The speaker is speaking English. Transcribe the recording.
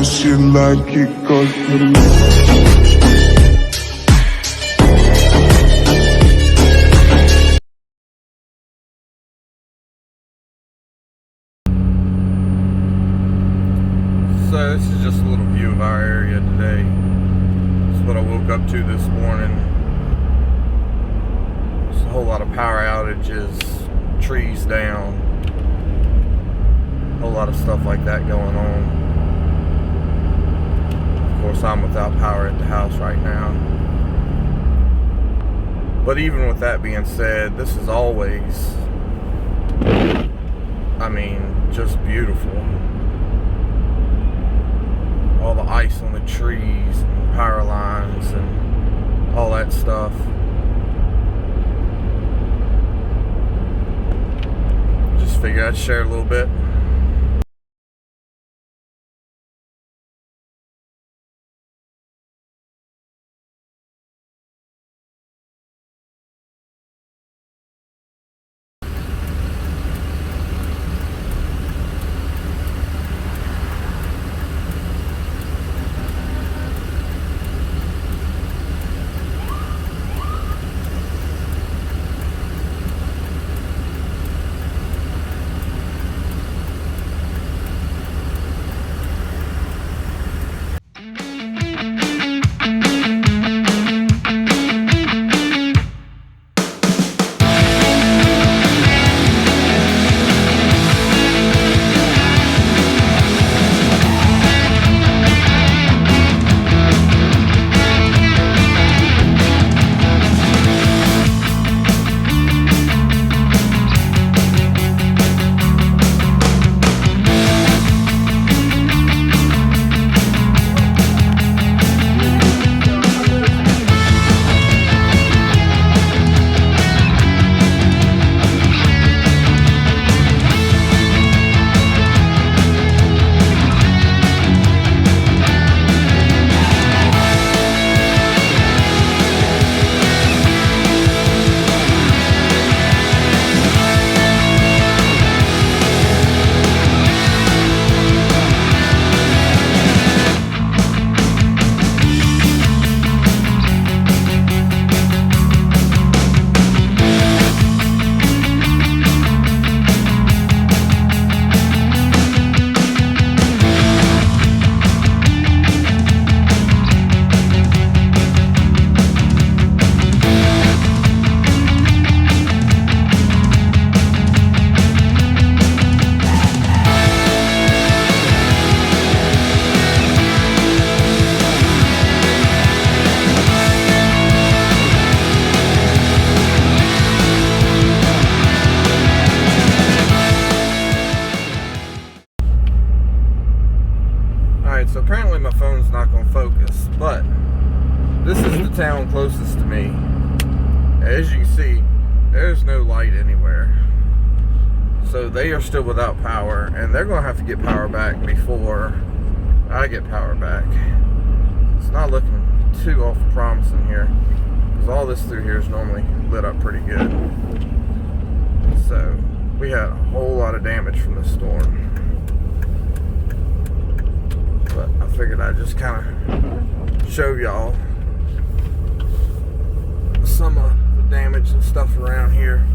know she like it 'cause you So this is just a little view of our area today. This is what I woke up to this morning. There's a whole lot of power outages, trees down, a whole lot of stuff like that going on. Of course, I'm without power at the house right now. But even with that being said, this is always, just beautiful. All the ice on the trees and power lines and all that stuff. Just figured I'd share a little bit. So apparently my phone's not going to focus, but this is the town closest to me. As you can see, there's no light anywhere. So they are still without power, and they're going to have to get power back before I get power back. It's not looking too awful promising here, because all this through here is normally lit up pretty good. So we had a whole lot of damage from this storm. But I figured I'd just kind of show y'all some of the damage and stuff around here.